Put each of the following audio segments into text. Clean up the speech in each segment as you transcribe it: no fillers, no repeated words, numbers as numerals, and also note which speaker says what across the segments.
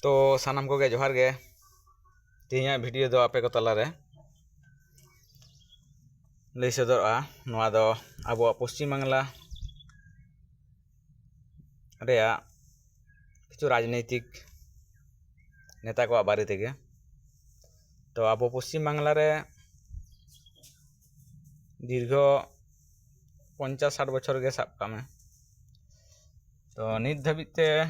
Speaker 1: तो सानाम को जोहार गे तेहिया वीडियो दो आपे को तलारे लई सदरआ नोआ दो आबो पश्चिम बांगला रेया किछु राजनैतिक नेता को बारे तेगे। तो आबो पश्चिम बांगला रे दीर्घ 50-60 बछर गे साब कामे। तो नित धाबिते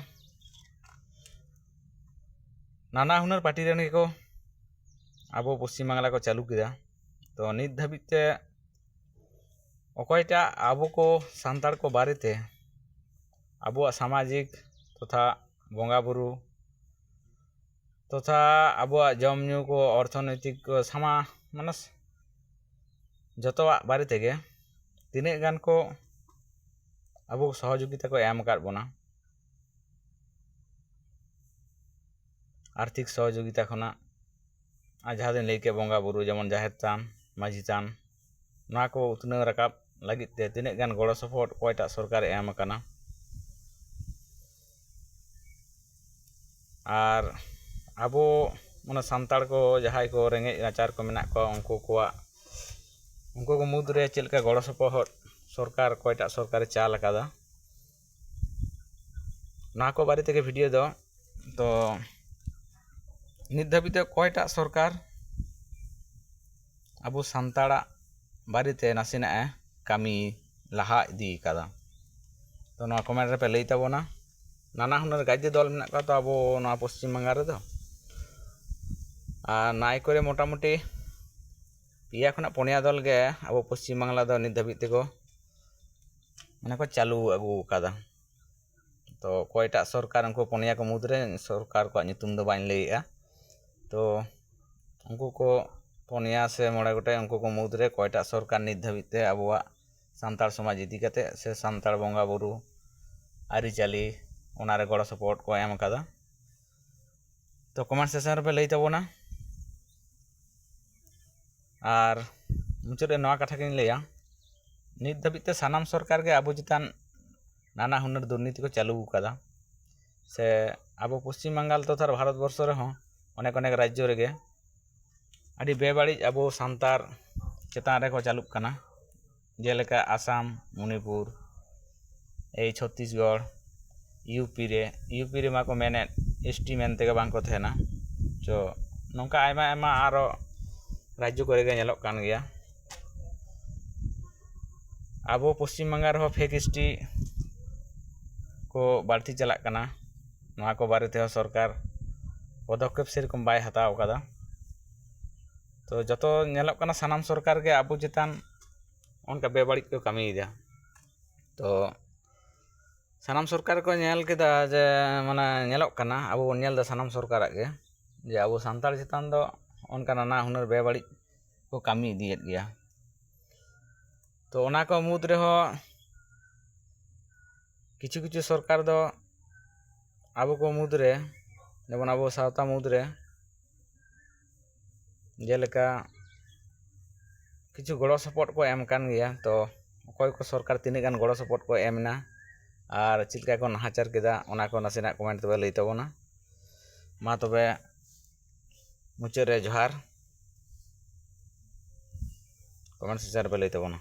Speaker 1: नाना हुनर पार्टी रेन को आबो पश्चिम बांगला को चालू किया। तो नित धाबिते अकयटा आबो को सांतार को बारेते आबो सामाजिक तथा बंगा बुरु तथा आबो जम न्यू को अर्थनैतिक सामा मानस जतवा बारे तेगे तिने गान को आबो सहयोगिता को एम आकाद बोना। आर्थिक सहयोगिता खना जहाँ दिन लैके बंगा बुरु जेमन जाहेर थान माझी थान ना को उतने रकाब लगिते तिने गान गड़ो सपोर्ट कोयटा सरकार एम आकाना। आर आबो मने सांतार को जहाय को रेंगे नाचार को मेना को उनको को मुद्रे चेलका गड़ो सपोर्ट सरकार कोयटा सरकार चाल आकादा ना को बारे तेगे वीडियो दो। तो नित धाबिते कोयटा सरकार आबो सांताड़ा बारेते नासेना कामी लाहा इदी कादा। तो ना कमेंट रे पे लई ताबोना नाना हुनर गाज्य दल मेना का तो आबो ना पश्चिम बांगा रे दो आ नाय करे मोटामुटी पिया खना पनिया दल गे आबो पश्चिम बांगला दो नित धाबिते को माने को चालू आगु कादा। तो कोयटा सरकार उनको पनिया को मुद्रे सरकार को नितुम दो बाइन लईआ। तो उनको को पनिया से मोड़े गोटे उनको को मुद्रे कोयटा सरकार नित धाबिते आबोआ सांतार समाज इदी कते से सांतार बंगा बुरु आरिचाली ओनारे गड़ो सपोर्ट को एम आकादा। तो कमेंट सेक्शन रे पे लई ताबोना आर मुचारे नवा कथा किन लैया नित धाबिते सानाम सरकार के आबो चितान नाना हुनर दुर्नीति को चालू कादा से आबो पश्चिम बंगाल तथा भारत वर्ष रे हों अनेक अनेक राज्य रे गे आदि बेबाड़ी आबो सांतार चेतान रे को चालू काना जेलेका आसाम मणिपुर ए छत्तीसगढ़ यूपी रे मा को मेने एसटी मेनते के बांग को थेना जो नोंका आयमा आयमा आरो राज्य को गे नेलोक कान गया। आबो पश्चिम बंगाल रे फेक एसटी को बाढ़ती चलाक काना नोआ को बारे सरकार पदक्षेप सेरकम बाय हताव कादा। तो जतो नेलोक काना सानाम सरकार के आबो चितान उनका बेबाड़ी को कामी दिया। तो सानाम सरकार को नेल केदा जे माने नेलोक काना आबो बन नेल दा सानाम सरकार के जे आबो सांतार चितान दो उनका नाना हुनर बेबाड़ी को कामी दियेत गया। तो ओना को मुद रे हो किछु किछु सरकार दो आबो को मुद्रे जेमन आबो सावता मुद्रे जेलेका किछु गड़ो सपोर्ट को एम कान गया। तो अकय को सरकार तिने गान गड़ो सपोर्ट को एमना आर चिलका को नाहाचार केदा ओना को नासेना कमेंट तबे लई ताबोना। मा तबे मुचाद रे जोहार कमेंट सेक्शन रे पे लई ताबोना।